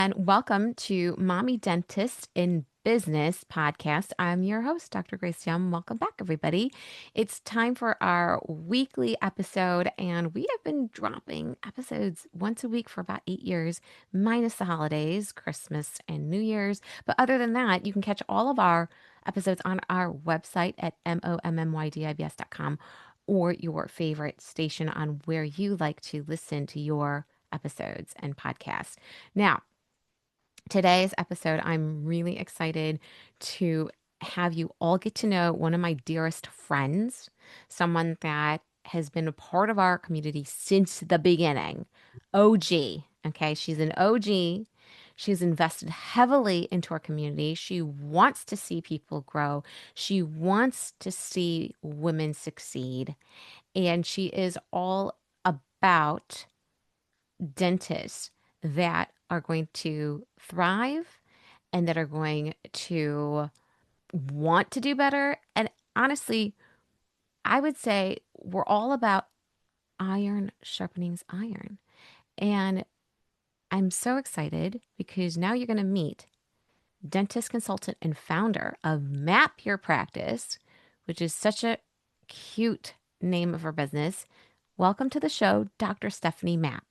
And welcome to Mommy Dentist in Business podcast. I'm your host, Dr. Grace Young. Welcome back, everybody. It's time for our weekly episode, and we have been dropping episodes once a week for about 8 years, minus the holidays, Christmas and New Year's. But other than that, you can catch all of our episodes on our website at mommydibs.com or your favorite station on where you like to listen to your episodes and podcasts. Now, today's episode, I'm really excited to have you all get to know one of my dearest friends, someone that has been a part of our community since the beginning. OG. Okay, she's an OG. She's invested heavily into our community. She wants to see people grow. She wants to see women succeed. And she is all about dentists that are going to thrive and that are going to want to do better. And honestly, I would say we're all about iron sharpening iron. And I'm so excited because now you're going to meet dentist consultant and founder of Mapp Your Practice, which is such a cute name of her business. Welcome to the show, Dr. Stephanie Mapp.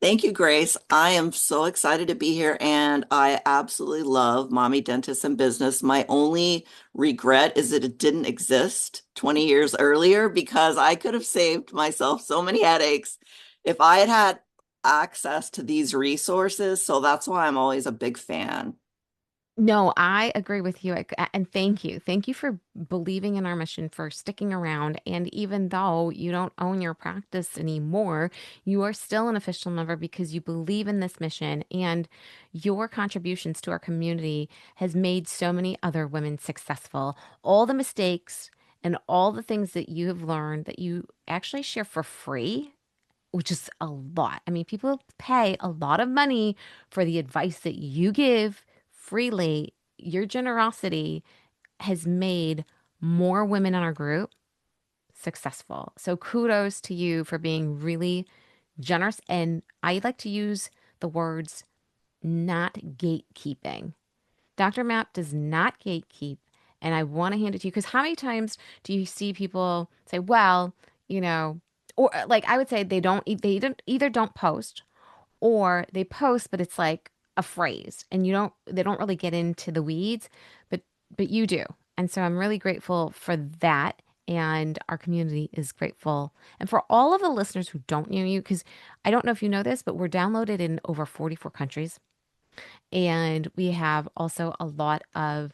Thank you, Grace. I am so excited to be here, and I absolutely love Mommy Dentist and Business. My only regret is that it didn't exist 20 years earlier because I could have saved myself so many headaches if I had had access to these resources. So that's why I'm always a big fan. No, I agree with you. And thank you. Thank you for believing in our mission, for sticking around. And even though you don't own your practice anymore, you are still an official member because you believe in this mission. And your contributions to our community has made so many other women successful. All the mistakes and all the things that you have learned that you actually share for free, which is a lot. I mean, people pay a lot of money for the advice that you give freely. Your generosity has made more women in our group successful. So kudos to you for being really generous. And I like to use the words not gatekeeping. Dr. Mapp does not gatekeep. And I want to hand it to you because how many times do you see people say, well, you know, or like I would say they either don't post or they post, but it's like a phrase and they don't really get into the weeds, but you do. And so I'm really grateful for that. And our community is grateful. And for all of the listeners who don't know you, because I don't know if you know this, but we're downloaded in over 44 countries. And we have also a lot of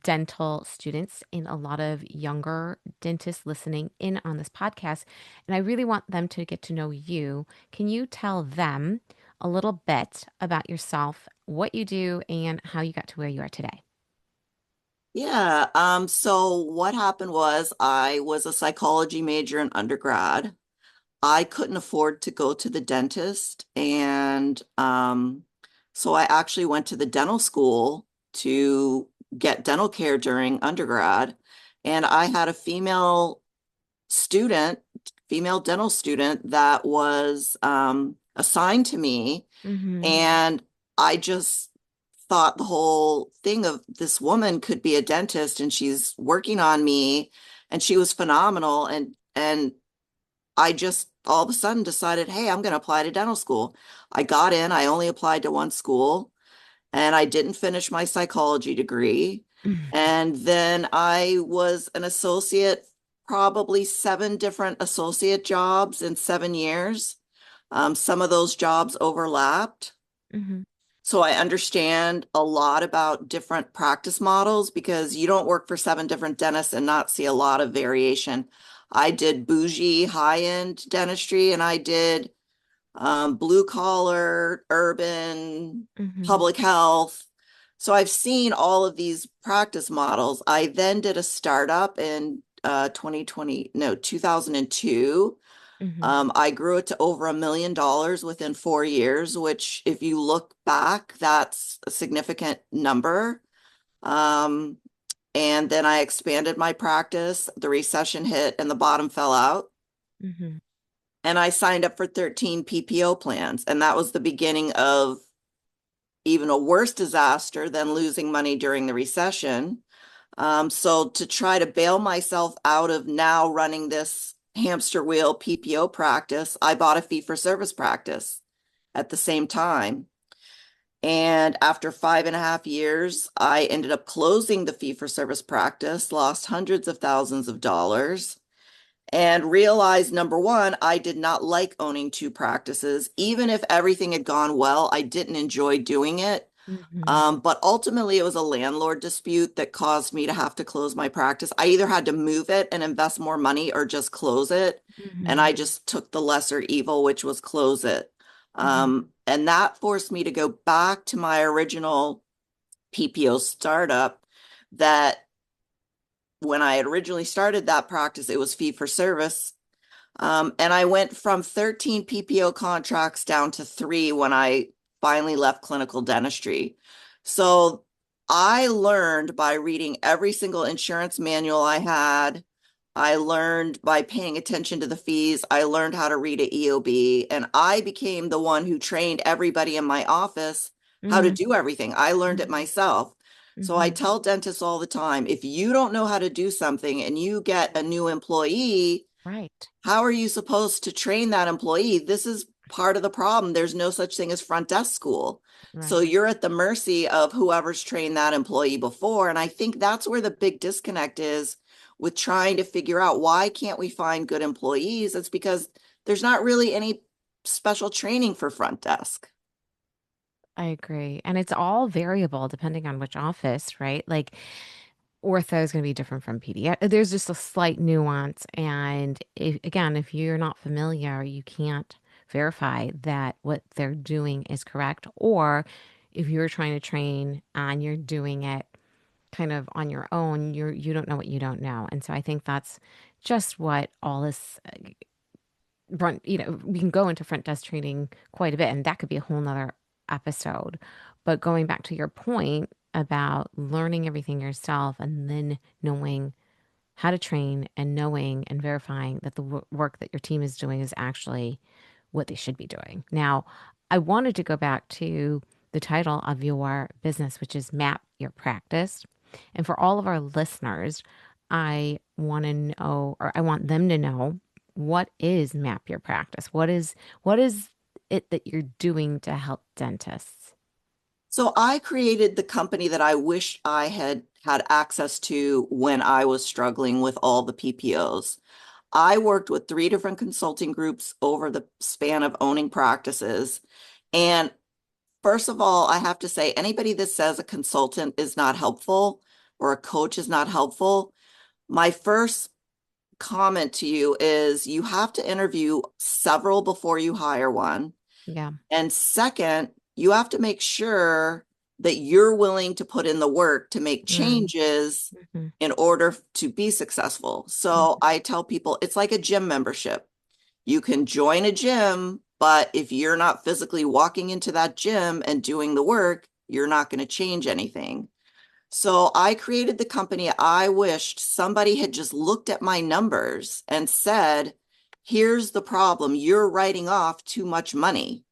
dental students and a lot of younger dentists listening in on this podcast. And I really want them to get to know you. Can you tell them a little bit about yourself, what you do, and how you got to where you are today? Yeah, so what happened was I was a psychology major in undergrad. I couldn't afford to go to the dentist, and so I actually went to the dental school to get dental care during undergrad. And I had a student, female dental student that was assigned to me, Mm-hmm. and I just thought the whole thing of this woman could be a dentist, and she's working on me, and she was phenomenal, and I just all of a sudden decided, hey, I'm going to apply to dental school. I got in, I only applied to one school, and I didn't finish my psychology degree. And then I was an associate, probably 7 different associate jobs in 7 years. Some of those jobs overlapped. Mm-hmm. So I understand a lot about different practice models because you don't work for 7 different dentists and not see a lot of variation. I did bougie high-end dentistry, and I did blue collar, urban, Mm-hmm. public health. So I've seen all of these practice models. I then did a startup in 2020, no, 2002. Mm-hmm. I grew it to over $1 million within 4 years, which, if you look back, that's a significant number. Um, and then I expanded my practice. The recession hit and the bottom fell out. Mm-hmm. And I signed up for 13 PPO plans. And that was the beginning of even a worse disaster than losing money during the recession. So to try to bail myself out of now running this hamster wheel PPO practice, I bought a fee for service practice at the same time. And after 5.5 years, I ended up closing the fee for service practice, lost hundreds of thousands of dollars, and realized number one, I did not like owning two practices. Even if everything had gone well, I didn't enjoy doing it. Mm-hmm. But ultimately, it was a landlord dispute that caused me to have to close my practice. I either had to move it and invest more money or just close it. And Mm-hmm. I just took the lesser evil, which was close it. Mm-hmm. And that forced me to go back to my original PPO startup that when I had originally started that practice, it was fee for service. And I went from 13 PPO contracts down to three when I finally left clinical dentistry. So I learned by reading every single insurance manual I had. I learned by paying attention to the fees. I learned how to read a EOB, and I became the one who trained everybody in my office how to Mm-hmm. do everything. I learned it Mm-hmm. myself. So I Mm-hmm. tell dentists all the time, if you don't know how to do something and you get a new employee, Right. how are you supposed to train that employee? This is part of the problem. There's no such thing as front desk school. So Right. you're at the mercy of whoever's trained that employee before. And I think that's where the big disconnect is with trying to figure out why can't we find good employees? It's because there's not really any special training for front desk. I agree. And it's all variable depending on which office, right? Like ortho is going to be different from PD. There's just a slight nuance. And again, if you're not familiar, you can't verify that what they're doing is correct. Or if you're trying to train and you're doing it kind of on your own, you don't know what you don't know. And so I think that's just what all this front, we can go into front desk training quite a bit, and that could be a whole nother episode. But going back to your point about learning everything yourself and then knowing how to train and knowing and verifying that the work that your team is doing is actually what they should be doing. Now, I wanted to go back to the title of your business, which is Map Your Practice. And for all of our listeners, I want to know, or I want them to know, what is Map Your Practice? What is it that you're doing to help dentists? So I created the company that I wish I had had access to when I was struggling with all the PPOs. I worked with three different consulting groups over the span of owning practices. And first of all, I have to say, anybody that says a consultant is not helpful or a coach is not helpful, my first comment to you is you have to interview several before you hire one. Yeah. And second, you have to make sure that you're willing to put in the work to make Mm, changes mm-hmm, in order to be successful. So mm-hmm, I tell people it's like a gym membership. You can join a gym, but if you're not physically walking into that gym and doing the work, you're not going to change anything. So I created the company. I wished somebody had just looked at my numbers and said, here's the problem. You're writing off too much money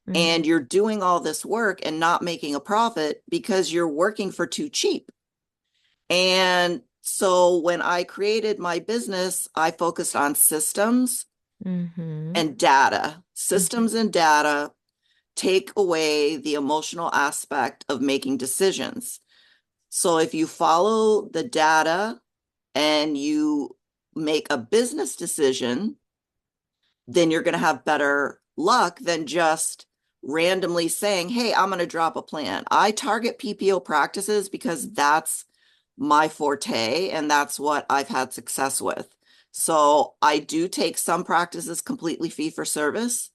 mm, and you're doing all this work and not making a profit because you're working for too cheap. And so when I created my business, I focused on systems mm-hmm, and data. mm-hmm, Systems and data take away the emotional aspect of making decisions. So if you follow the data and you make a business decision, then you're going to have better luck than just randomly saying, hey, I'm going to drop a plan. I target PPO practices because that's my forte and that's what I've had success with. So I do take some practices completely fee for service,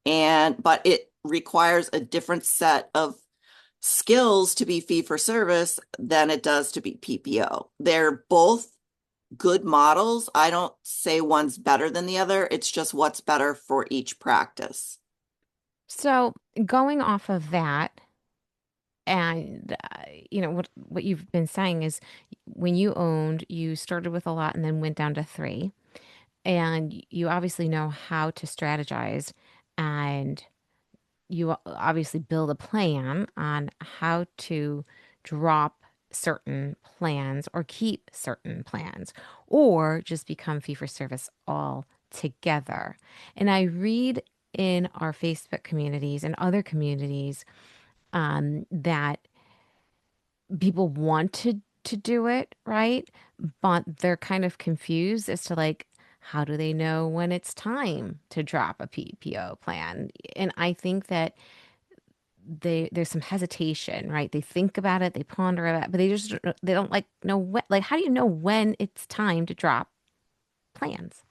but it requires a different set of skills to be fee for service than it does to be PPO. They're both good models. I don't say one's better than the other. It's just what's better for each practice. So going off of that, and what you've been saying is when you owned, you started with a lot and then went down to three, and you obviously know how to strategize and you obviously build a plan on how to drop certain plans or keep certain plans or just become fee for service altogether. And I read in our Facebook communities and other communities that people want to do it, right? But they're kind of confused as to like how do they know when it's time to drop a PPO plan? And I think that there's some hesitation, right? They think about it, they ponder it, but they don't like know when, like how do you know when it's time to drop plans?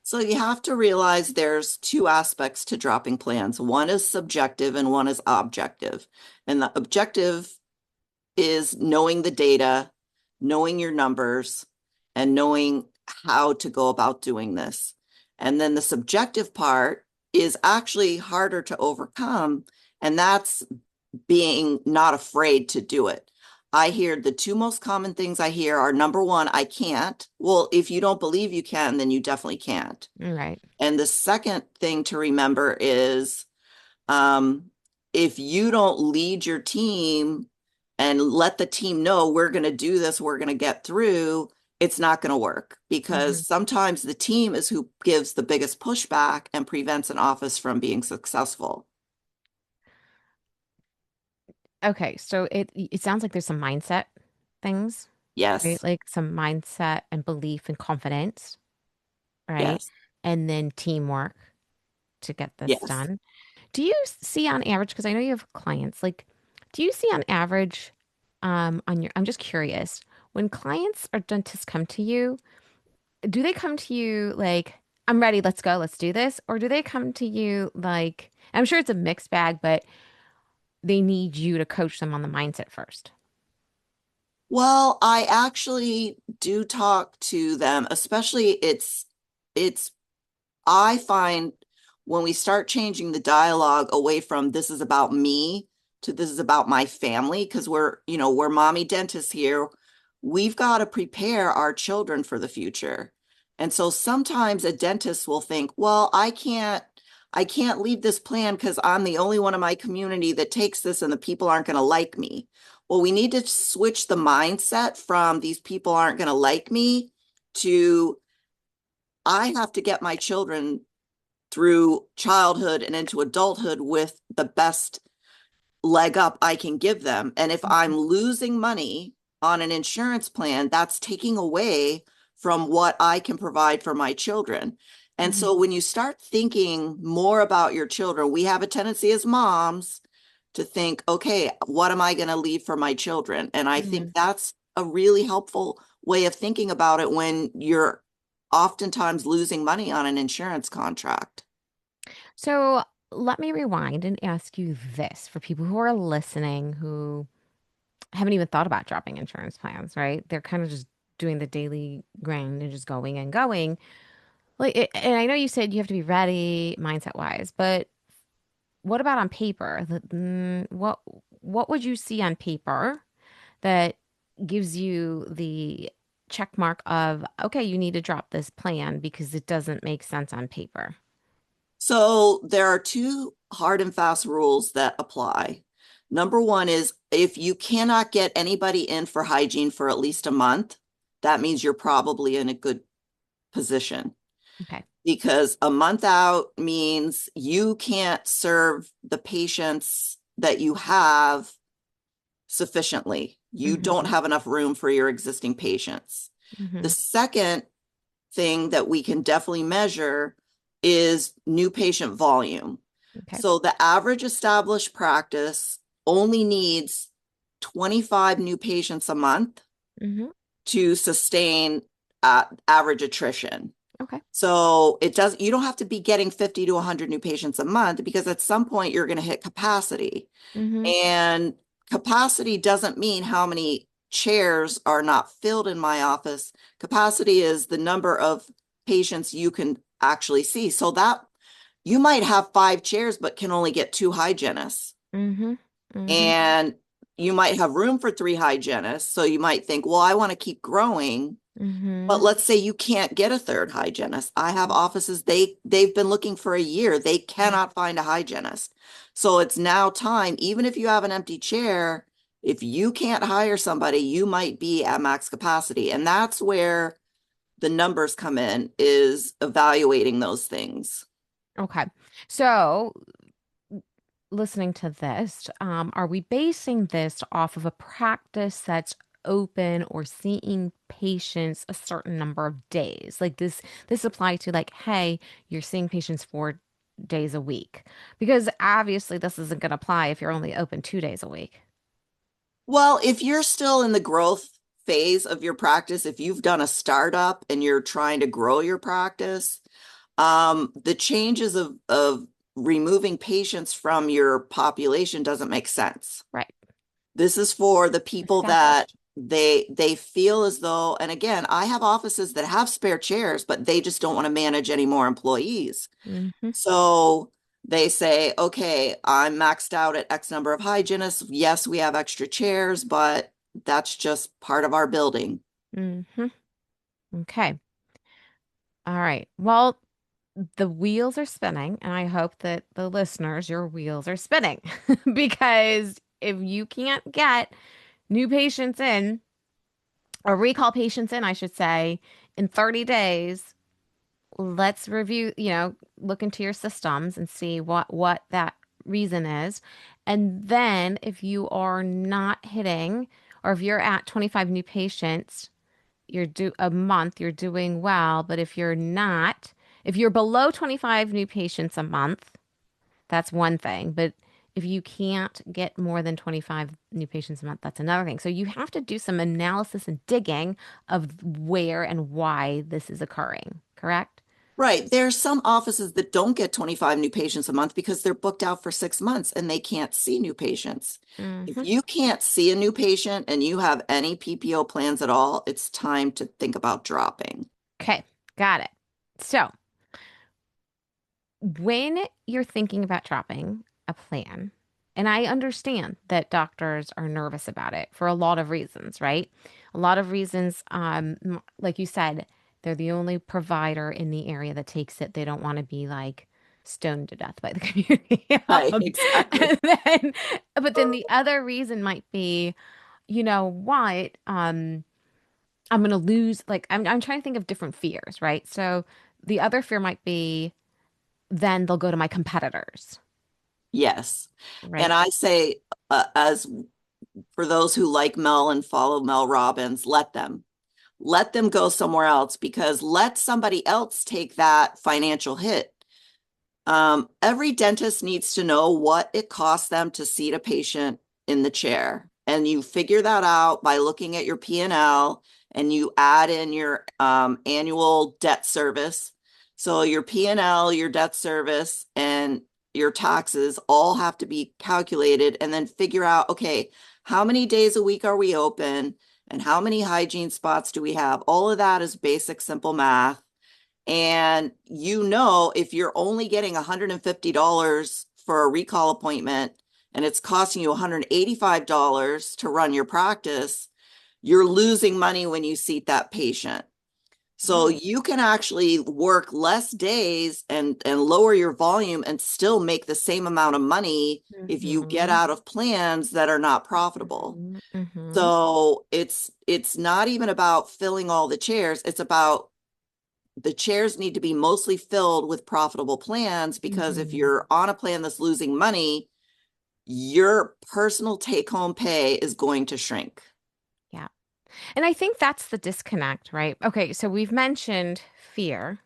So you have to realize there's two aspects to dropping plans. One is subjective and one is objective. And the objective is knowing the data, knowing your numbers, and knowing how to go about doing this. And then the subjective part is actually harder to overcome, and that's being not afraid to do it. I hear the two most common things I hear are number one, I can't. Well, if you don't believe you can, then you definitely can't. Right. And the second thing to remember is um, if you don't lead your team and let the team know we're going to do this, we're going to get through, it's not going to work Hmm. because sometimes the team is who gives the biggest pushback and prevents an office from being successful. Okay, so it sounds like there's some mindset things, right? Yes, Like some mindset and belief and confidence, right? yes, And then teamwork to get this yes. done. Do you see on average, because I know you have clients, like, do you see on average, on your, I'm just curious, when clients or dentists come to you, do they come to you like, I'm ready, let's go, let's do this? Or do they come to you like, I'm sure it's a mixed bag, but they need you to coach them on the mindset first? Well, I actually do talk to them, especially it's I find when we start changing the dialogue away from this is about me to this is about my family, because we're mommy dentists here. We've got to prepare our children for the future. And so sometimes a dentist will think, well, I can't leave this plan because I'm the only one in my community that takes this and the people aren't going to like me. Well, we need to switch the mindset from these people aren't going to like me to I have to get my children through childhood and into adulthood with the best leg up I can give them. And if I'm losing money on an insurance plan, that's taking away from what I can provide for my children. And Hmm. so when you start thinking more about your children, we have a tendency as moms to think, okay, what am I going to leave for my children? And I think Hmm. that's a really helpful way of thinking about it when you're oftentimes losing money on an insurance contract. So let me rewind and ask you this for people who are listening who haven't even thought about dropping insurance plans, right? They're kind of just doing the daily grind and just going and going. Like, and I know you said you have to be ready mindset wise, but what about on paper? What would you see on paper that gives you the check mark of, okay, you need to drop this plan because it doesn't make sense on paper? So there are two hard and fast rules that apply. Number one is if you cannot get anybody in for hygiene for at least a month, that means you're probably in a good position Okay. because a month out means you can't serve the patients that you have sufficiently. You Hmm. don't have enough room for your existing patients. The Hmm. second thing that we can definitely measure is new patient volume. Okay. So the average established practice only needs 25 new patients a month Hmm. to sustain average attrition. Okay. So you don't have to be getting 50 to 100 new patients a month because at some point you're going to hit capacity. Hmm. And capacity doesn't mean how many chairs are not filled in my office. Capacity is the number of patients you can actually see. So that you might have 5 chairs, but can only get 2 hygienists. Hmm. Hmm. And you might have room for 3 hygienists. So you might think, well, I want to keep growing. But Mm-hmm. let's say you can't get a third hygienist. I have offices, they've been looking for a year. They cannot find a hygienist. So it's now time, even if you have an empty chair, if you can't hire somebody, you might be at max capacity. And that's where the numbers come in, is evaluating those things. Okay. So, listening to this, are we basing this off of a practice that's open or seeing patients a certain number of days? Like this apply to like, hey, you're seeing patients 4 days a week. Because obviously this isn't going to apply if you're only open 2 days a week. Well, if you're still in the growth phase of your practice, if you've done a startup and you're trying to grow your practice, the changes of removing patients from your population doesn't make sense. Right. This is for the people that Established. they feel as though, and again, I have offices that have spare chairs, but they just don't want to manage any more employees. Mm-hmm. So they say, okay, I'm maxed out at X number of hygienists. Yes, we have extra chairs, but that's just part of our building. Mm-hmm. Okay. All right. Well, the wheels are spinning, and I hope that the listeners, your wheels are spinning because if you can't get new patients in, or recall patients in, I should say, in 30 days, let's review, look into your systems and see what that reason is. And then if you are not hitting, or if you're at 25 new patients, you're do a month, you're doing well. But if you're not, if you're below 25 new patients a month, that's one thing. But if you can't get more than 25 new patients a month, that's another thing. So you have to do some analysis and digging of where and why this is occurring, correct? Right. There's some offices that don't get 25 new patients a month because they're booked out for 6 months and they can't see new patients. If Hmm. you can't see a new patient and you have any PPO plans at all, it's time to think about dropping. Okay, got it. So when you're thinking about dropping a plan, and I understand that doctors are nervous about it for a lot of reasons, right? A lot of reasons, like you said, they're the only provider in the area that takes it. They don't want to be like stoned to death by the community. Right, Um, exactly. and then, but then the other reason might be, you know what? I'm gonna lose. Like I'm trying to think of different fears, right? So the other fear might be then they'll go to my competitors, Yes. And right? I say, as for those who like Mel and follow Mel Robbins, let them go somewhere else, because let somebody else take that financial hit. Every dentist needs to know what it costs them to seat a patient in the chair. And you figure that out by looking at your P&L, and you add in your annual debt service. So your P&L, your debt service, and your taxes all have to be calculated, and then figure out, okay, how many days a week are we open and how many hygiene spots do we have? All of that is basic, simple math. And if you're only getting $150 for a recall appointment and it's costing you $185 to run your practice, you're losing money when you seat that patient. So Right. you can actually work less days and lower your volume and still make the same amount of money if you get Mm-hmm. out of plans that are not profitable. Mm-hmm. Mm-hmm. So it's not even about filling all the chairs. It's about the chairs need to be mostly filled with profitable plans, because if Mm-hmm. you're on a plan that's losing money, your personal take home pay is going to shrink. Yeah. And I think that's the disconnect, right? Okay, so we've mentioned fear.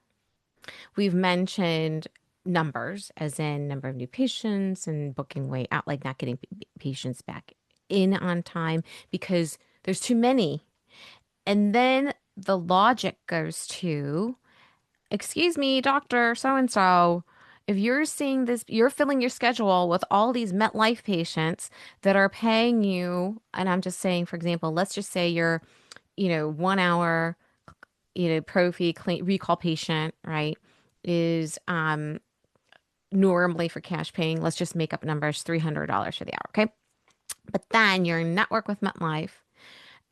We've mentioned numbers, as in number of new patients and booking way out, like not getting patients back in on time because there's too many. And then the logic goes to, excuse me, doctor so and so, if you're seeing this, you're filling your schedule with all these MetLife patients that are paying you. And I'm just saying, for example, let's just say you're, 1 hour, prophy clean, recall patient, right? Is normally for cash paying, let's just make up numbers, $300 for the hour, okay? But then you're in network with MetLife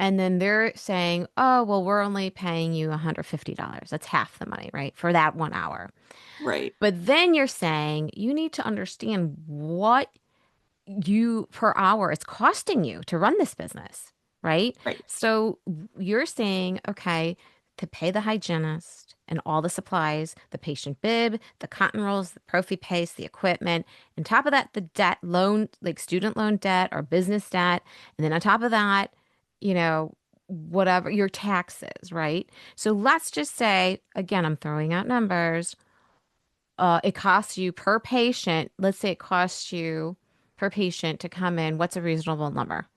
And then they're saying, oh, well, we're only paying you $150. That's half the money, right? For that 1 hour. Right. But then you're saying you need to understand what you per hour it's costing you to run this business, right? Right. So you're saying, okay, to pay the hygienist and all the supplies, the patient bib, the cotton rolls, the prophy paste, the equipment, and top of that, the debt loan, like student loan debt or business debt. And then on top of that, you know, whatever your taxes, right? So let's just say, again, I'm throwing out numbers, it costs you per patient, let's say it costs you per patient to come in, what's a reasonable number?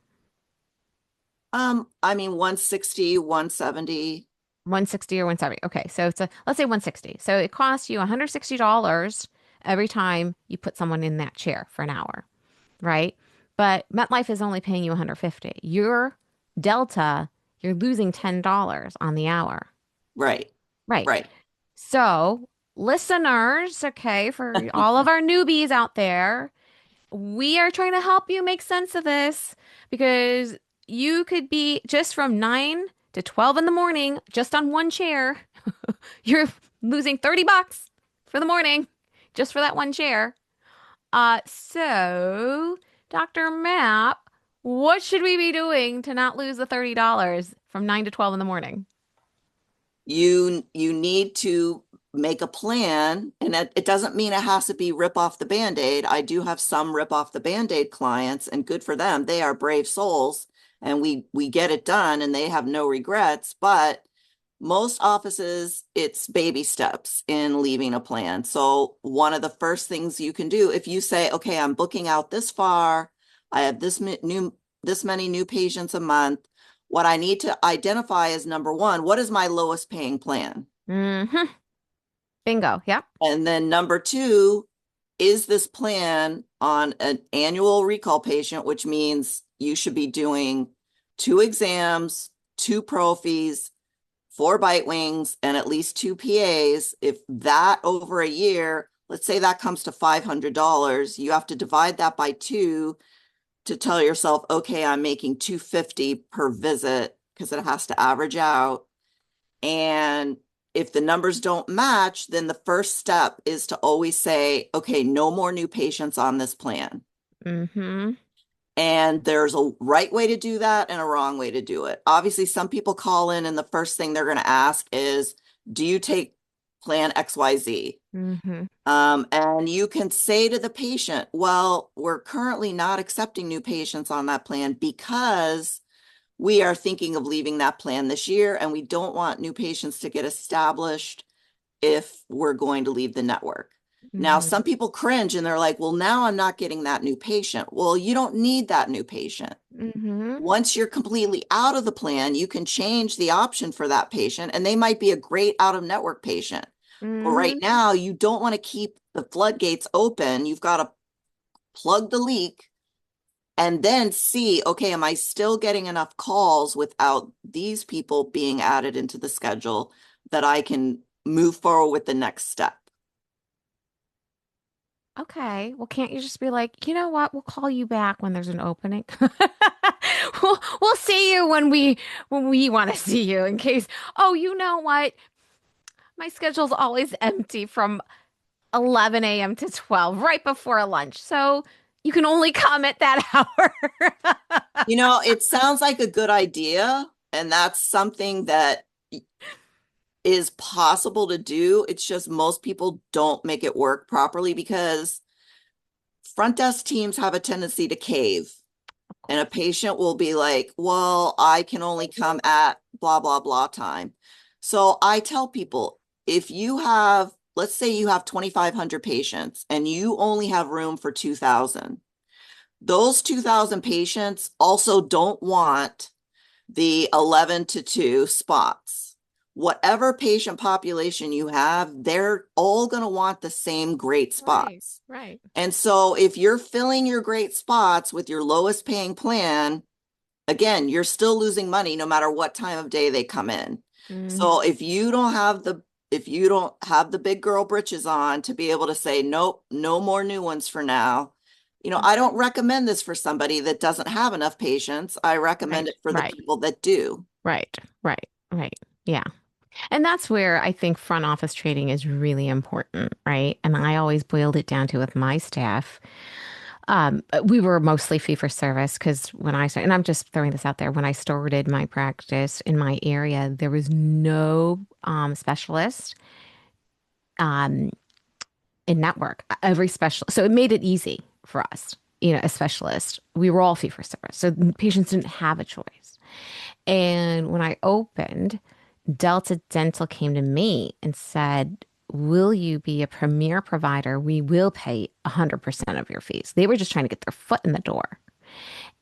I mean, 160, 170. 160 or 170. Okay, so let's say 160. So it costs you $160 every time you put someone in that chair for an hour, right? But MetLife is only paying you 150. Your delta, you're losing $10 on the hour. Right. Right. Right. So, listeners, okay, for all of our newbies out there, we are trying to help you make sense of this because you could be just from 9 to 12 in the morning, just on one chair. You're losing $30 for the morning just for that one chair. So, Dr. Mapp, what should we be doing to not lose the $30 from 9 to 12 in the morning? You need to make a plan, and it doesn't mean it has to be rip off the Band-Aid. I do have some rip off the Band-Aid clients, and good for them. They are brave souls, and we get it done, and they have no regrets. But most offices, it's baby steps in leaving a plan. So one of the first things you can do, if you say, okay, I'm booking out this far, I have this many new patients a month. What I need to identify is number one, what is my lowest paying plan? Hmm. Bingo. Yep. And then number two, is this plan on an annual recall patient, which means you should be doing 2 exams, 2 prophies, 4 bite wings, and at least 2 PAs. If that over a year, let's say that comes to $500, you have to divide that by two to tell yourself, okay, I'm making 250 per visit because it has to average out. And if the numbers don't match, then the first step is to always say, okay, no more new patients on this plan. Hmm. And there's a right way to do that and a wrong way to do it. Obviously, some people call in and the first thing they're going to ask is, do you take plan XYZ? Hmm. And you can say to the patient, well, we're currently not accepting new patients on that plan because we are thinking of leaving that plan this year and we don't want new patients to get established if we're going to leave the network. Now, Hmm. some people cringe and they're like, well, now I'm not getting that new patient. Well, you don't need that new patient. Hmm. Once you're completely out of the plan, you can change the option for that patient, and they might be a great out of network patient. But right Hmm. now, you don't want to keep the floodgates open. You've got to plug the leak and then see, okay, am I still getting enough calls without these people being added into the schedule that I can move forward with the next step? Okay. Well, can't you just be like, you know what? We'll call you back when there's an opening. We'll see you when we want to see you in case, oh, you know what? My schedule's always empty from 11 a.m. to 12, right before lunch. So you can only come at that hour. It sounds like a good idea, and that's something that is possible to do. It's just most people don't make it work properly because front desk teams have a tendency to cave. Of And a course. patient will be like, well, I can only come at blah, blah, blah time. So I tell people, if you have, let's say you have 2,500 patients and you only have room for 2,000, those 2,000 patients also don't want the 11 to 2 spots. Whatever patient population you have, they're all going to want the same great Right. spots. Right. And so if you're filling your great spots with your lowest paying plan, again, you're still losing money no matter what time of day they come in. Mm, So if you don't have the big girl britches on to be able to say, nope, no more new ones for now. I don't recommend this for somebody that doesn't have enough patience. I recommend Right, it for the right, people that do. right, right, right. Yeah. And that's where I think front office training is really important, right? And I always boiled it down to with my staff. We were mostly fee for service because when I started, and I'm just throwing this out there, when I started my practice in my area, there was no specialist um, in network. Every special, so it made it easy for us, a specialist. We were all fee for service, so patients didn't have a choice. And when I opened, Delta Dental came to me and said, "Will you be a premier provider? We will pay 100% of your fees." They were just trying to get their foot in the door.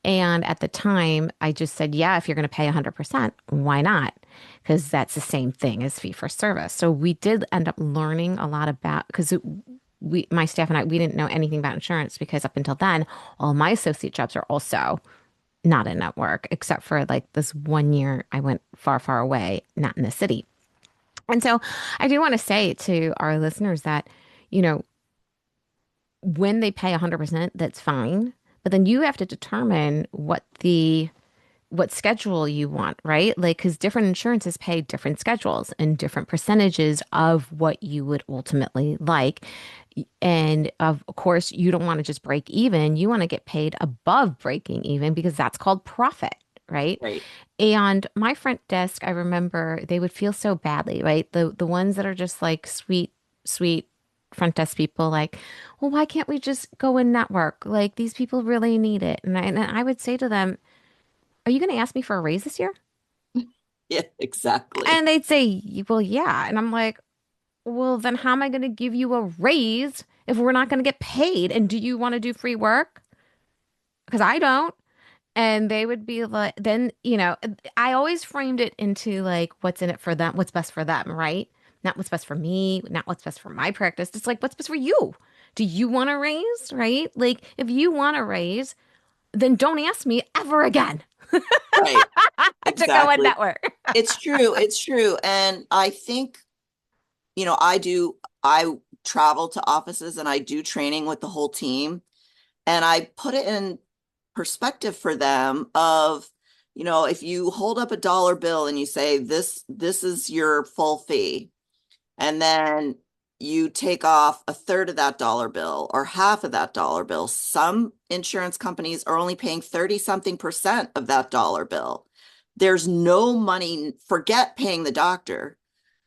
And at the time, I just said, "Yeah, if you're going to pay 100%, why not?" Because that's the same thing as fee for service. So we did end up learning a lot about, because my staff and I, we didn't know anything about insurance because up until then, all my associate jobs are also not in network, except for like this 1 year I went far, far away, not in the city. And so I do want to say to our listeners that, you know, when they pay 100%, that's fine. But then you have to determine what schedule you want, right? Like, because different insurances pay different schedules and different percentages of what you would ultimately like. And of course, you don't want to just break even. You want to get paid above breaking even because that's called profit, right? Right. And my front desk, I remember they would feel so badly, right? The ones that are just like sweet, sweet front desk people, like, well, why can't we just go in network? Like these people really need it. And I would say to them, are you going to ask me for a raise this year? Yeah, exactly. And they'd say, well, yeah. And I'm like, well, then how am I going to give you a raise if we're not going to get paid? And do you want to do free work? Because I don't. And they would be like, then, I always framed it into like, what's in it for them, what's best for them, right? Not what's best for me, not what's best for my practice. It's like, what's best for you? Do you want a raise, right? Like, if you want a raise, then don't ask me ever again Right. to go in Exactly. network. It's true. It's true. And I think, I travel to offices and I do training with the whole team. And I put it in perspective for them of, if you hold up a dollar bill and you say, this is your full fee, and then you take off a third of that dollar bill or half of that dollar bill. Some insurance companies are only paying 30 something percent of that dollar bill. There's no money, forget paying the doctor.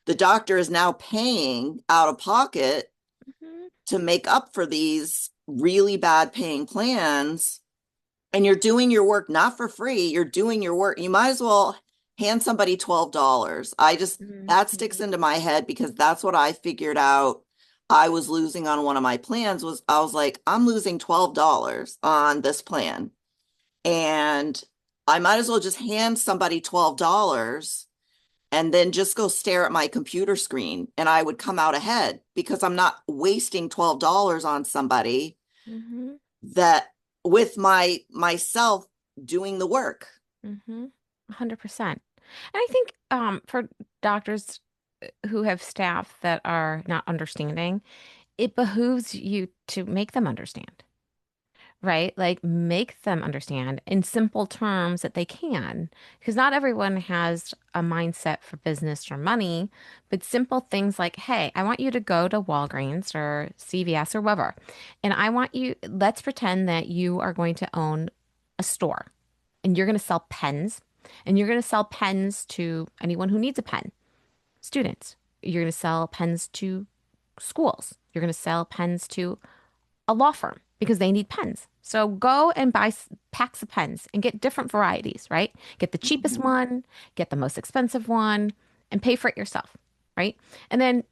The doctor is now paying out of pocket Mhm, to make up for these really bad paying plans. And you're doing your work not for free. You're doing your work. You might as well hand somebody $12. That sticks mhm, into my head because that's what I figured out I was losing on one of my plans. Was I was like, I'm losing $12 on this plan. And I might as well just hand somebody $12 and then just go stare at my computer screen and I would come out ahead because I'm not wasting $12 on somebody mhm, that with myself doing the work. mhm. 100%. And I think for doctors who have staff that are not understanding, it behooves you to make them understand, right? Like make them understand in simple terms that they can, because not everyone has a mindset for business or money, but simple things like, hey, I want you to go to Walgreens or CVS or wherever, and let's pretend that you are going to own a store and you're going to sell pens and you're going to sell pens to anyone who needs a pen, students. You're going to sell pens to schools. You're going to sell pens to a law firm because they need pens. So go and buy packs of pens and get different varieties, right? Get the cheapest Mhm. one, get the most expensive one, and pay for it yourself, right? And then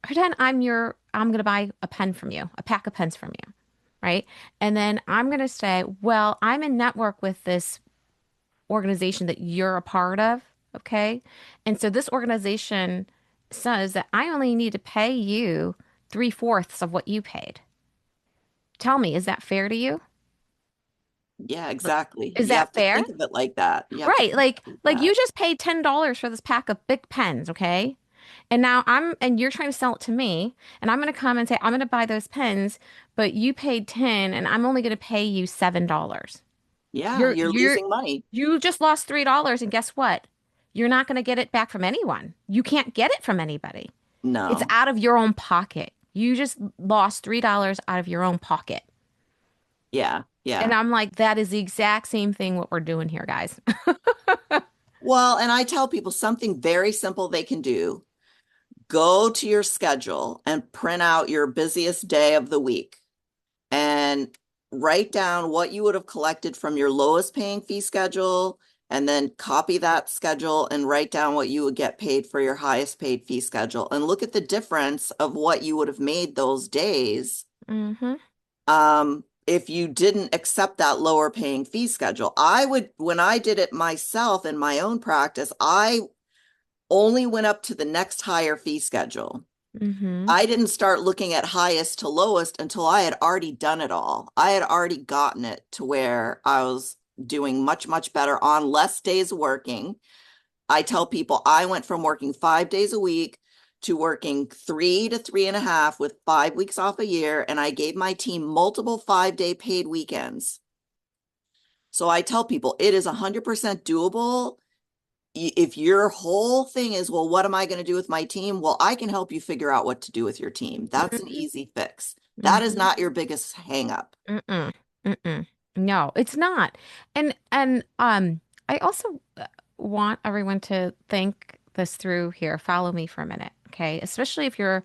pretend I'm going to buy a pen from you, a pack of pens from you, right? And then I'm going to say, well, I'm in network with this organization that you're a part of, okay? And so this organization says that I only need to pay you three-fourths of what you paid. Tell me, is that fair to you? Yeah, exactly. Is You that have to fair? think of it like that. You have to Right. think Like like like that. you just paid $10 for this pack of big pens, okay? And now and you're trying to sell it to me, and I'm going to come and say, I'm going to buy those pens, but you paid 10 and I'm only going to pay you $7. Yeah, You're, you're you're, losing money. you just lost $3. And guess what? You're not going to get it back from anyone. You can't get it from anybody. It's No. out of your own pocket. You just lost $3 out of your own pocket. Yeah, And yeah. I'm like, that is the exact same thing what we're doing here, guys. Well, and I tell people something very simple they can do. Go to your schedule and print out your busiest day of the week and write down what you would have collected from your lowest paying fee schedule, and then copy that schedule and write down what you would get paid for your highest paid fee schedule, and look at the difference of what you would have made those days Mm-hmm. if you didn't accept that lower paying fee schedule. I would, when I did it myself in my own practice, I only went up to the next higher fee schedule. Mm-hmm. I didn't start looking at highest to lowest until I had already done it all. I had already gotten it to where I was doing much, much better on less days working. I tell people I went from working 5 days a week to working 3 to 3.5 with 5 weeks off a year. And I gave my team multiple 5 day paid weekends. So I tell people it is 100% doable. If your whole thing is, well, what am I going to do with my team? Well, I can help you figure out what to do with your team. That's an easy fix. That is Mm-hmm. not your biggest hang up. Mm-mm. Mm-mm. No, it's not. And I also want everyone to think this through here. Follow me for a minute, okay? Especially if you're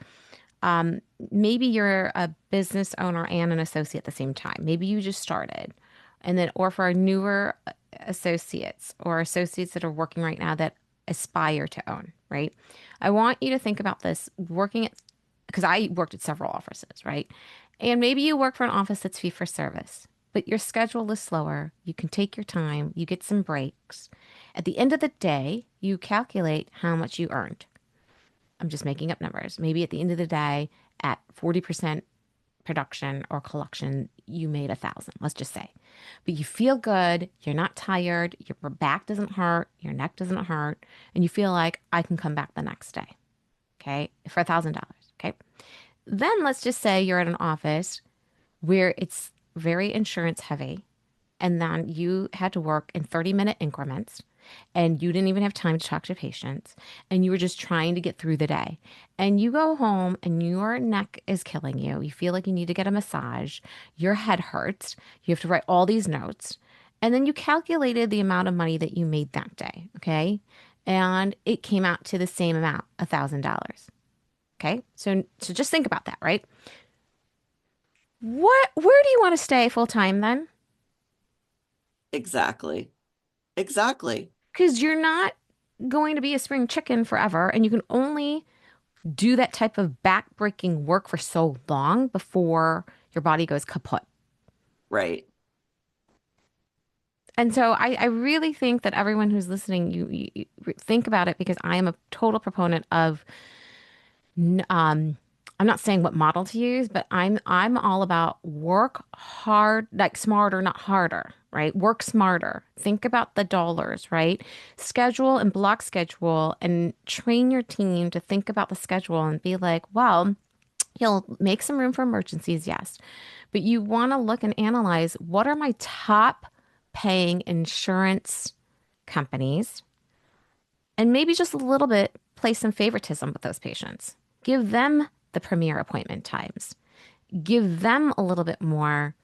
um maybe you're a business owner and an associate at the same time. Maybe you just started. And then or for our newer associates or associates that are working right now that aspire to own, right? I want you to think about this working at because I worked at several offices, right? And maybe you work for an office that's fee for service, but your schedule is slower. You can take your time, you get some breaks. At the end of the day, you calculate how much you earned. I'm just making up numbers. Maybe at the end of the day, at 40% production or collection, you made 1,000, let's just say. But you feel good, you're not tired, your back doesn't hurt, your neck doesn't hurt, and you feel like I can come back the next day, okay, for $1,000, okay? Then let's just say you're at an office where it's very insurance heavy, and then you had to work in 30-minute increments, and you didn't even have time to talk to patients, and you were just trying to get through the day. And you go home and your neck is killing you. You feel like you need to get a massage. Your head hurts. You have to write all these notes. And then you calculated the amount of money that you made that day, okay? And it came out to the same amount, $1,000. Okay? So just think about that, right? Where do you want to stay full time then? Exactly. Exactly. Because you're not going to be a spring chicken forever, and you can only do that type of back-breaking work for so long before your body goes kaput. Right. And so I really think that everyone who's listening, you think about it because I am a total proponent of N- Um, I'm not saying what model to use, but I'm all about work hard, like smarter, not harder, right? Work smarter. Think about the dollars, right? Schedule and block schedule and train your team to think about the schedule and be like, well, you'll make some room for emergencies, yes, but you want to look and analyze what are my top paying insurance companies and maybe just a little bit play some favoritism with those patients. Give them the premier appointment times. Give them a little bit more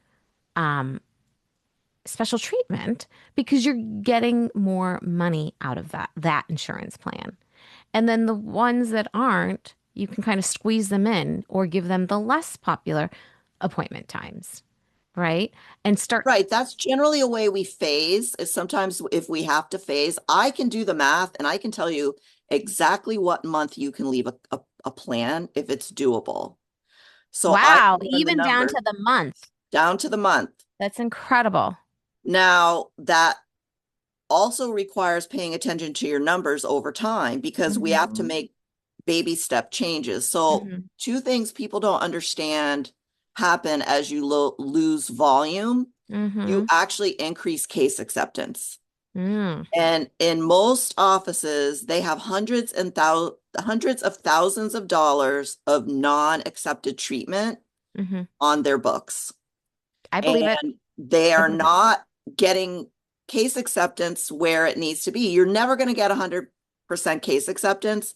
special treatment because you're getting more money out of that insurance plan. And then the ones that aren't, you can kind of squeeze them in or give them the less popular appointment times, right? And start, Right. That's generally a way we phase, is sometimes if we have to phase, I can do the math and I can tell you exactly what month you can leave a plan if it's doable. So I wow, can run the even down numbers to the month. down to the month. That's incredible. Now, that also requires paying attention to your numbers over time because we have to Hmm. make baby step changes. So, Hmm. two things people don't understand happen as you lose volume. You Hmm. actually increase case acceptance. Mm, And in most offices, they have hundreds of thousands of dollars of non-accepted treatment hmm. on their books. I believe it. And they I are believe it. not getting case acceptance where it needs to be. You're never going to get 100% case acceptance,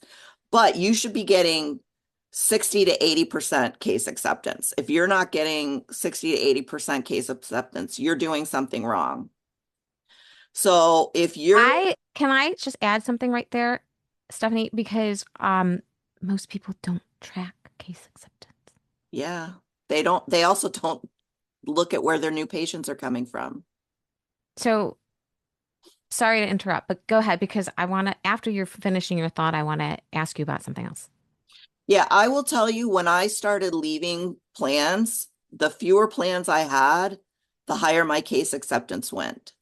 but you should be getting 60 to 80% case acceptance. If you're not getting 60 to 80% case acceptance, you're doing something wrong. So if you're, I can I just add something right there, Stephanie, because most people don't track case acceptance. yeah, they also don't look at where their new patients are coming from. So sorry to interrupt, but go ahead because I want to, after you're finishing your thought, I want to ask you about something else. Yeah, I will tell you when I started leaving plans, the fewer plans I had, the higher my case acceptance went.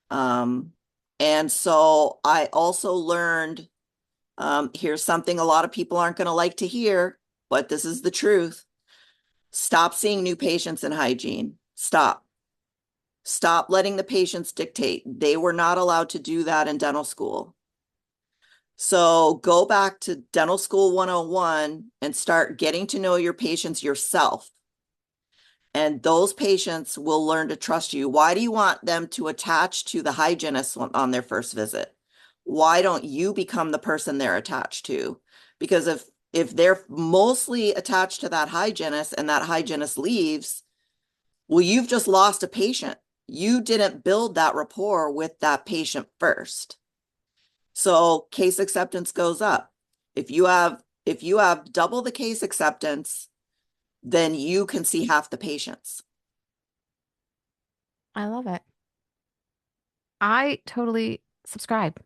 Um, and so I also learned, here's something a lot of people aren't going to like to hear, but this is the truth. Stop seeing new patients in hygiene. Stop. Stop letting the patients dictate. They were not allowed to do that in dental school. So go back to Dental School 101 and start getting to know your patients yourself. And those patients will learn to trust you. Why do you want them to attach to the hygienist on their first visit? Why don't you become the person they're attached to? Because if they're mostly attached to that hygienist and that hygienist leaves, well, you've just lost a patient. You didn't build that rapport with that patient first. So case acceptance goes up. If you have double the case acceptance, then you can see half the patients. I love it. I totally subscribe.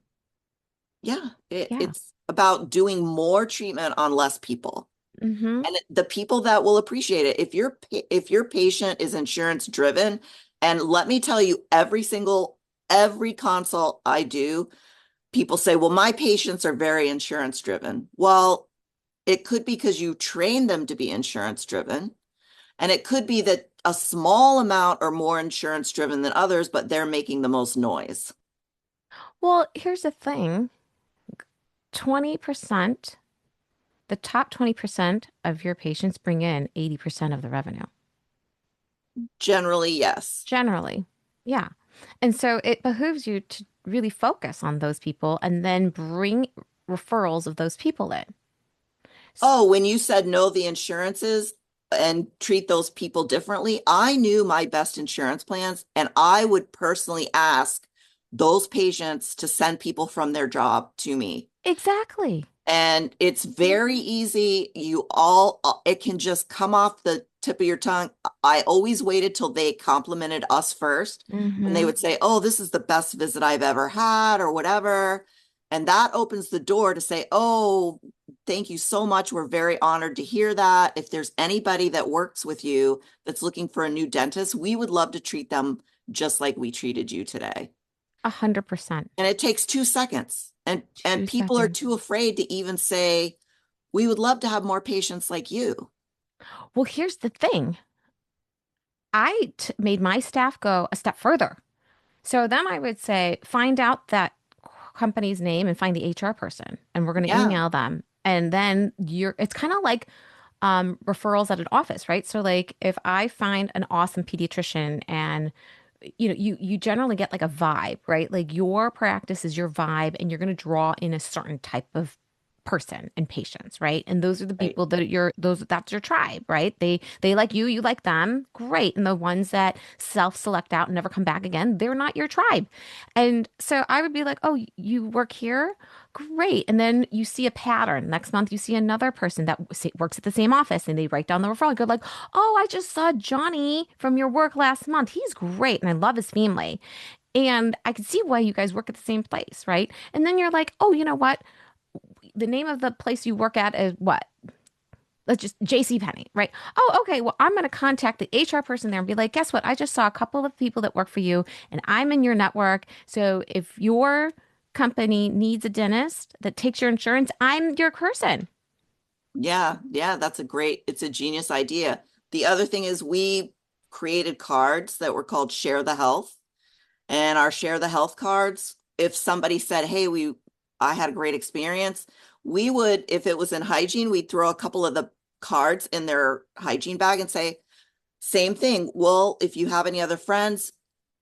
Yeah, Yeah. it's about doing more treatment on less people. Mm-hmm. And the people that will appreciate it. If your patient is insurance driven, and let me tell you, every consult I do, people say, well, my patients are very insurance driven. Well, it could be because you train them to be insurance driven. And it could be that a small amount are more insurance driven than others, but they're making the most noise. Well, here's the thing. 20%, the top 20% of your patients bring in 80% of the revenue. Generally, yes. Generally. Yeah. And so it behooves you to really focus on those people and then bring referrals of those people in. S- Oh, when you said know the insurances and treat those people differently, I knew my best insurance plans, and I would personally ask those patients to send people from their job to me. Exactly. And it's very easy. It can just come off the tip of your tongue. I always waited till they complimented us first. And they Mm-hmm. would say, oh, this is the best visit I've ever had, or whatever. And that opens the door to say, oh, thank you so much. We're very honored to hear that. If there's anybody that works with you that's looking for a new dentist, we would love to treat them just like we treated you today. 100%. And it takes 2 seconds. And Two people are seconds. too afraid to even say, we would love to have more patients like you. Well, here's the thing. Made my staff go a step further. So then I would say, find out that company's name and find the HR person, and we're going to Yeah, email them. And then it's kind of like referrals at an office, right? So like if I find an awesome pediatrician and you generally get like a vibe, right? Like your practice is your vibe and you're going to draw in a certain type of person and patients, right? And those are the right. people that that's your tribe, right? They like you like them. Great. And the ones that self-select out and never come back again, they're not your tribe. And so I would be like, "Oh, you work here? Great." And then you see a pattern. Next month you see another person that works at the same office and they write down the referral. You go like, "Oh, I just saw Johnny from your work last month. He's great and I love his family." And I can see why you guys work at the same place, right? And then you're like, "Oh, you know what? The name of the place you work at is what? Let's just JC Penney, right? Oh, okay. Well, I'm going to contact the HR person there and be like, guess what? I just saw a couple of people that work for you and I'm in your network. So if your company needs a dentist that takes your insurance, I'm your person." Yeah, yeah, it's a genius idea. The other thing is we created cards that were called Share the Health. and our share the health cards, if somebody said, hey, I had a great experience, we would, if it was in hygiene, we'd throw a couple of the cards in their hygiene bag and say, same thing. Well, if you have any other friends,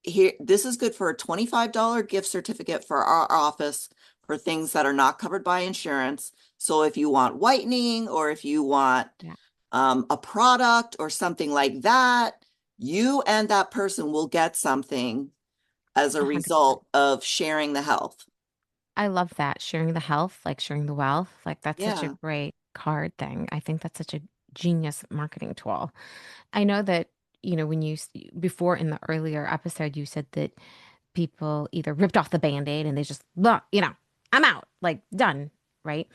here, this is good for a $25 gift certificate for our office for things that are not covered by insurance. So if you want whitening or if you want Yeah, a product or something like that, you and that person will get something as a 100%. result of sharing the health. I love that. Sharing the health, like sharing the wealth, like that's such a Yeah. great card thing. I think that's such a genius marketing tool. I know that, when before in the earlier episode, you said that people either ripped off the band-aid and they just, look, I'm out, like done, right?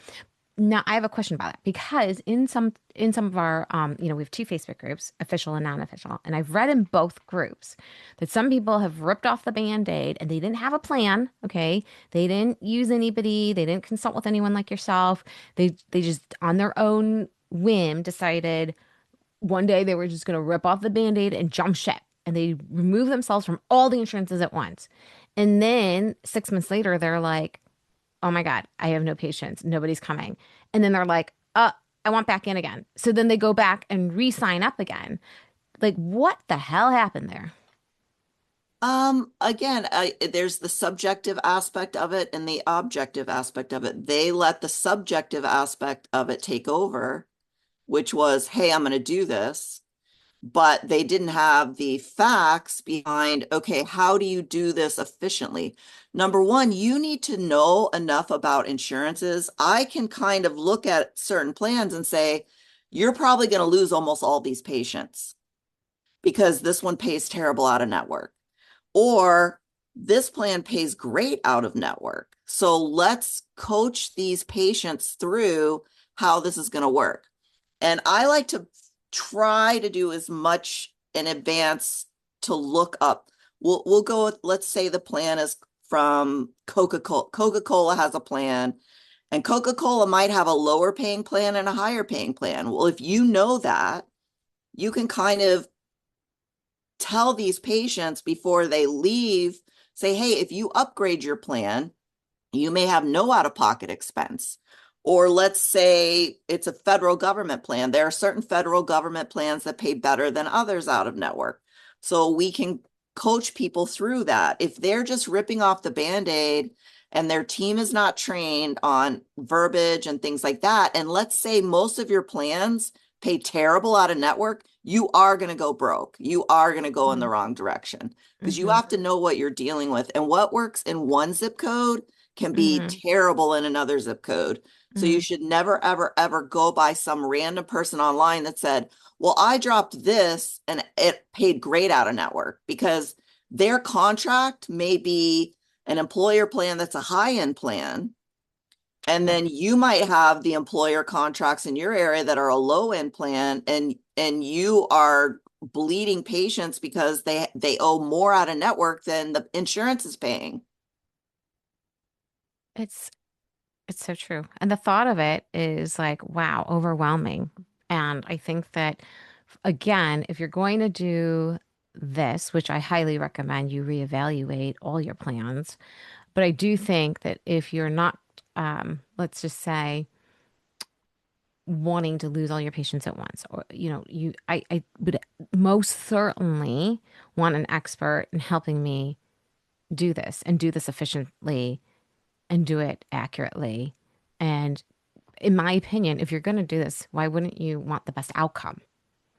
Now, I have a question about that because in some of our we have two Facebook groups, official and non-official, and I've read in both groups that some people have ripped off the Band-Aid and they didn't have a plan, okay? They didn't use anybody, they didn't consult with anyone like yourself. They just on their own whim decided one day they were just going to rip off the Band-Aid and jump ship. And they remove themselves from all the insurances at once. And then 6 months later, they're like, oh my God, I have no patience. Nobody's coming. And then they're like, I want back in again. So then they go back and re-sign up again. Like, what the hell happened there? Again, there's the subjective aspect of it and the objective aspect of it. They let the subjective aspect of it take over, which was, hey, I'm going to do this. But they didn't have the facts behind, okay, how do you do this efficiently? Number one, you need to know enough about insurances. I can kind of look at certain plans and say, you're probably going to lose almost all these patients because this one pays terrible out of network, or this plan pays great out of network. So let's coach these patients through how this is going to work. And I like to try to do as much in advance to look up. We'll go with, let's say the plan is from Coca-Cola. Coca-Cola has a plan, and Coca-Cola might have a lower paying plan and a higher paying plan. Well, if you know that, you can kind of tell these patients before they leave, say, hey, if you upgrade your plan, you may have no out-of-pocket expense. Or let's say it's a federal government plan. There are certain federal government plans that pay better than others out of network. So we can coach people through that. If they're just ripping off the Band-Aid and their team is not trained on verbiage and things like that, and let's say most of your plans pay terrible out of network, you are going to go broke. You are going to go in the wrong direction because you Mm-hmm. have to know what you're dealing with. And what works in one zip code can be Mm-hmm. terrible in another zip code. So you Mm-hmm. should never, ever, ever go by some random person online that said, well, I dropped this and it paid great out of network, because their contract may be an employer plan that's a high-end plan. And Right. then you might have the employer contracts in your area that are a low-end plan, and you are bleeding patients because they owe more out of network than the insurance is paying. It's it's so true. And the thought of it is like, wow, overwhelming. And I think that again, if you're going to do this, which I highly recommend you reevaluate all your plans, but I do think that if you're not, let's just say, wanting to lose all your patients at once, or I would most certainly want an expert in helping me do this and do this efficiently and do it accurately. And in my opinion, if you're going to do this, why wouldn't you want the best outcome?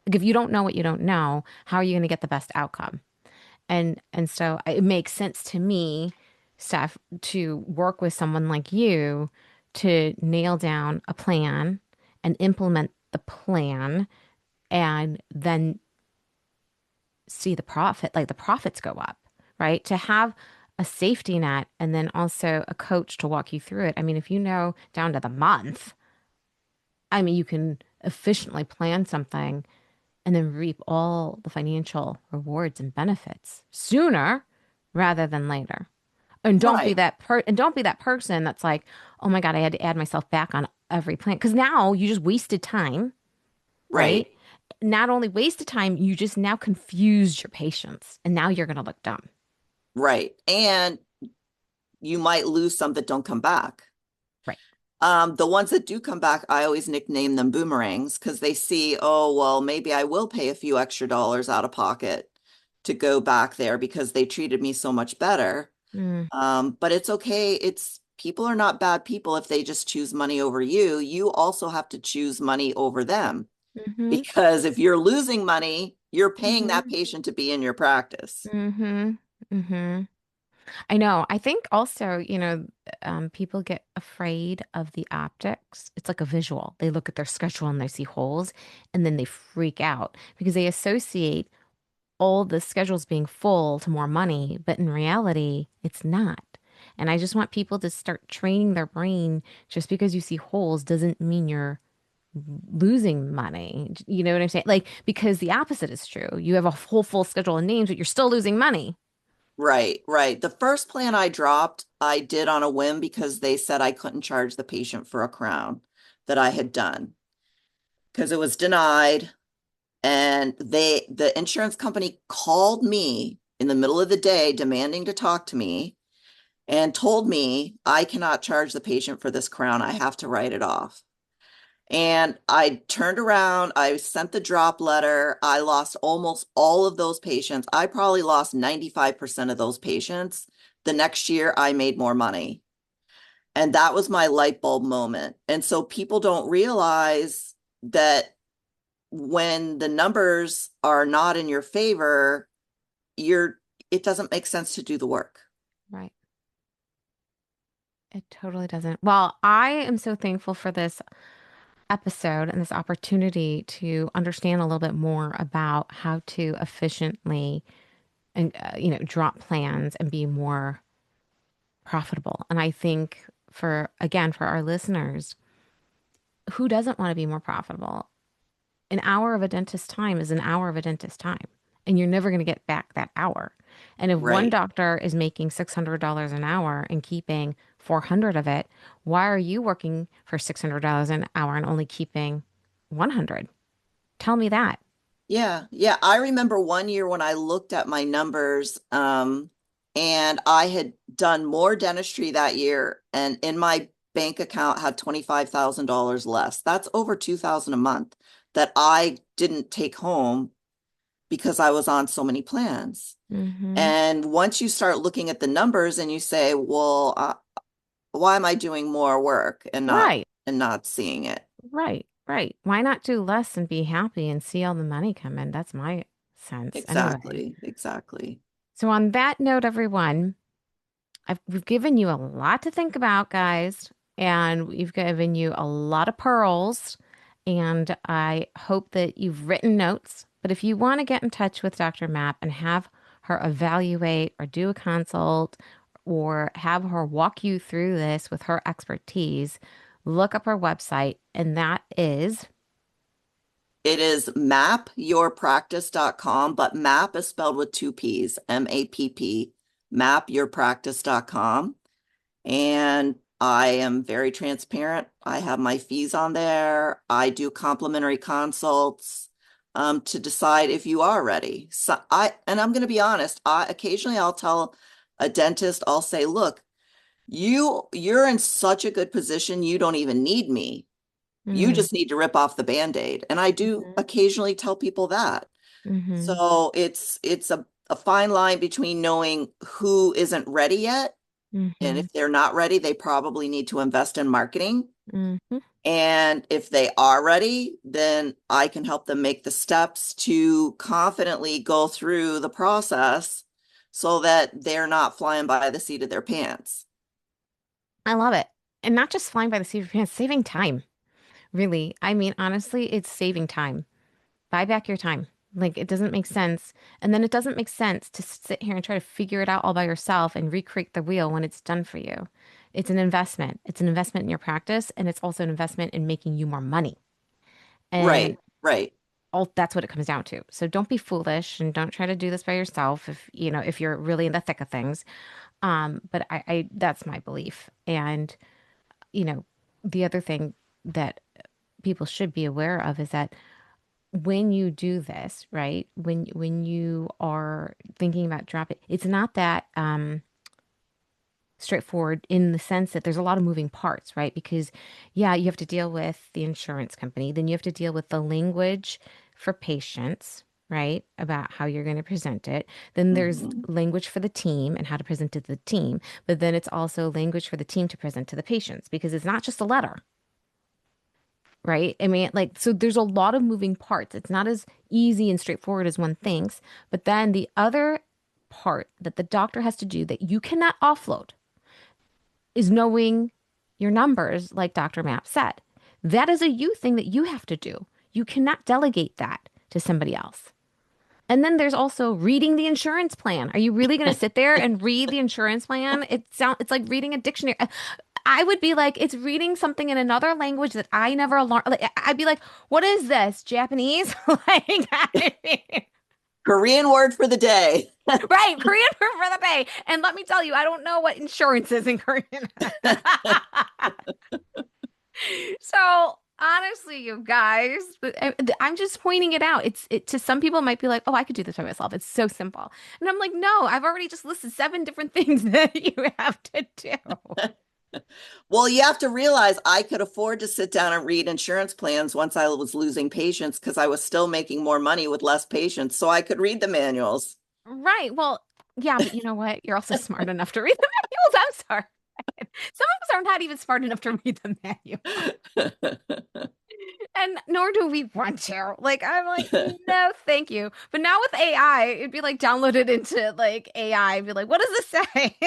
Like if you don't know what you don't know, how are you going to get the best outcome? And so it makes sense to me, Steph, to work with someone like you to nail down a plan and implement the plan and then see the profit, like the profits go up, right? To have a safety net and then also a coach to walk you through it. I mean, if you know down to the month, I mean, you can efficiently plan something and then reap all the financial rewards and benefits sooner rather than later. Right, And don't be that person that's like, "Oh my God, I had to add myself back on every plan." Because now you just wasted time, right. right? Not only wasted time, you just now confused your patients and now you're going to look dumb. Right. And you might lose some that don't come back. Right. The ones that do come back, I always nickname them boomerangs because they see, oh, well, maybe I will pay a few extra dollars out of pocket to go back there because they treated me so much better. Mm, But it's okay. It's people are not bad people if they just choose money over you. You also have to choose money over them mm-hmm. because if you're losing money, you're paying that Mm-hmm. patient to be in your practice. Mm-hmm. Mm-hmm. I know. I think also, people get afraid of the optics. It's like a visual. They look at their schedule and they see holes and then they freak out because they associate all the schedules being full to more money, but in reality, it's not. And I just want people to start training their brain. Just because you see holes doesn't mean you're losing money. You know what I'm saying? Like, because the opposite is true. You have a whole full schedule of names, but you're still losing money. Right, right. The first plan I dropped, I did on a whim because they said I couldn't charge the patient for a crown that I had done because it was denied. And the insurance company called me in the middle of the day demanding to talk to me and told me I cannot charge the patient for this crown. I have to write it off. And I turned around, I sent the drop letter. I lost almost all of those patients. I probably lost 95% of those patients. The next year, I made more money. And that was my light bulb moment. And so people don't realize that when the numbers are not in your favor, you're it doesn't make sense to do the work. Right. It totally doesn't. Well, I am so thankful for this episode and this opportunity to understand a little bit more about how to efficiently and drop plans and be more profitable. And I think for our listeners, who doesn't want to be more profitable? An hour of a dentist time is an hour of a dentist time, and you're never going to get back that hour. And if one Right. doctor is making $600 an hour and keeping 400 of it, why are you working for $600 an hour and only keeping 100? Tell me that. Yeah. Yeah. I remember one year when I looked at my numbers, and I had done more dentistry that year, and in my bank account had $25,000 less. That's over 2,000 a month that I didn't take home because I was on so many plans. Mm-hmm. And once you start looking at the numbers and you say, well, why am I doing more work Right, and not seeing it? right, right. Why not do less and be happy and see all the money come in? That's my sense anyway. Exactly, exactly. So on that note, everyone, we've given you a lot to think about, guys, and we've given you a lot of pearls. And I hope that you've written notes. But if you want to get in touch with Dr. Mapp and have her evaluate or do a consult or have her walk you through this with her expertise, look up her website, and that is It is mappyourpractice.com, but map is spelled with two P's, MAPP, mappyourpractice.com. And I am very transparent. I have my fees on there. I do complimentary consults to decide if you are ready. And I'm going to be honest, occasionally I'll tell a dentist, I'll say, look, you're in such a good position, you don't even need me. You mm, just need to rip off the Band-Aid. And I do occasionally tell people that. mm-hmm, So it's a fine line between knowing who isn't ready yet. And mm-hmm, if they're not ready, they probably need to invest in marketing. mm-hmm. And if they are ready, then I can help them make the steps to confidently go through the process so that they're not flying by the seat of their pants. I love it. And not just flying by the seat of your pants, saving time. Really. I mean, honestly, it's saving time. Buy back your time. Like, it doesn't make sense. And then it doesn't make sense to sit here and try to figure it out all by yourself and recreate the wheel when it's done for you. It's an investment. It's an investment in your practice, and it's also an investment in making you more money. And Right, right. all that's what it comes down to. So don't be foolish and don't try to do this by yourself if you're really in the thick of things. But I that's my belief. And, you know, the other thing that people should be aware of is that when you do this, right? When you are thinking about dropping, it's not that straightforward in the sense that there's a lot of moving parts, right? Because yeah, you have to deal with the insurance company, then you have to deal with the language for patients, right? About how you're going to present it. Then there's Mhm. language for the team and how to present it to the team. But then it's also language for the team to present to the patients because it's not just a letter, right? I mean, like, so there's a lot of moving parts. It's not as easy and straightforward as one thinks. But then the other part that the doctor has to do that you cannot offload is knowing your numbers, like Dr. Mapp said. That is a you thing that you have to do. You cannot delegate that to somebody else. And then there's also reading the insurance plan. Are you really going to sit there and read the insurance plan? It's like reading a dictionary. I would be like, it's reading something in another language that I never learned. Like, I'd be like, what is this? Japanese? Like, Korean word for the day. right, Korean for the day. And let me tell you, I don't know what insurance is in Korean. So honestly, you guys, I'm just pointing it out. It to some people it might be like, oh, I could do this by myself. It's so simple. And I'm like, no, I've already just listed seven different things that you have to do. Well, you have to realize I could afford to sit down and read insurance plans once I was losing patients because I was still making more money with less patients. So I could read the manuals. Right. Well, yeah, but you know what? You're also smart enough to read the manuals. I'm sorry. Some of us are not even smart enough to read the manual. And nor do we want to. Like, I'm like, no, thank you. But now with AI, it'd be like downloaded into like AI and be like, what does this say?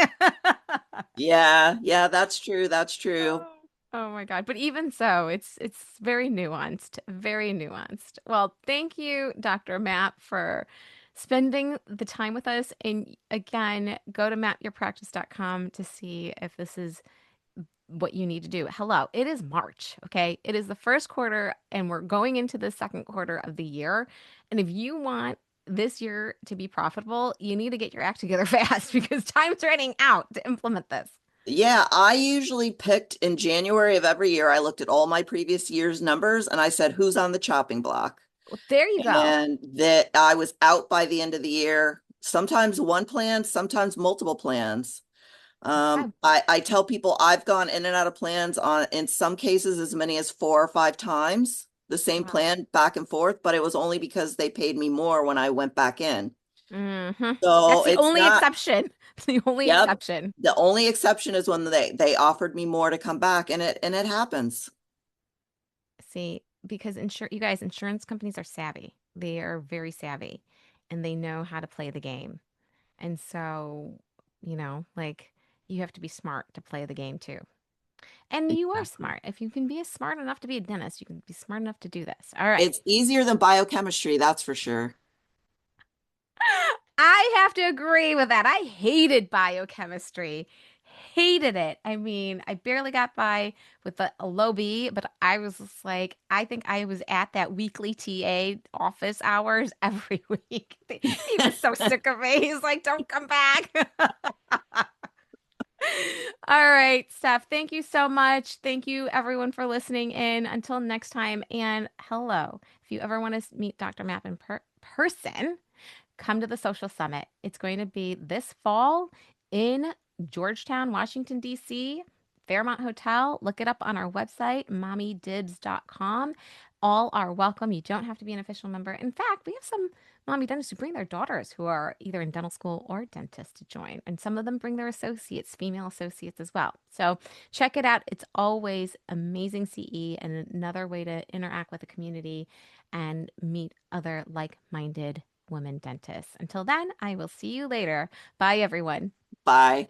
Yeah, yeah, that's true. That's true. Oh, oh my God. But even so, it's very nuanced, very nuanced. Well, thank you, Dr. Matt, for spending the time with us. And again, go to mapyourpractice.com to see if this is what you need to do. Hello, it is March, okay? It is the first quarter, and we're going into the second quarter of the year. And if you want this year to be profitable, you need to get your act together fast because time's running out to implement this. Yeah, I usually picked in January of every year. I looked at all my previous year's numbers and I said, who's on the chopping block? Well, there you go. And that I was out by the end of the year, sometimes one plan, sometimes multiple plans. Okay. I tell people I've gone in and out of plans on, in some cases, as many as 4 or 5 times, the same Wow. plan back and forth, but it was only because they paid me more when I went back in. hmm So That's the it's only not, exception. The only yep. exception. The only exception is when they offered me more to come back, and it happens. See, because you guys, insurance companies are savvy. They are very savvy and they know how to play the game. And so, like you have to be smart to play the game too. And you are Exactly. smart. If you can be smart enough to be a dentist, you can be smart enough to do this. All right. It's easier than biochemistry, that's for sure. I have to agree with that. I hated biochemistry. Hated it. I mean, I barely got by with a low B, but I was just like, I think I was at that weekly TA office hours every week. He was so sick of me. He's like, don't come back. All right, Steph, thank you so much. Thank you, everyone, for listening in. Until next time, and hello. If you ever want to meet Dr. Mapp in person, come to the Social Summit. It's going to be this fall in Georgetown, Washington, D.C., Fairmont Hotel. Look it up on our website, mommydibs.com. All are welcome. You don't have to be an official member. In fact, we have some mommy dentists who bring their daughters who are either in dental school or dentists to join. And some of them bring their associates, female associates as well. So check it out. It's always amazing CE and another way to interact with the community and meet other like minded women dentists. Until then, I will see you later. Bye, everyone. Bye.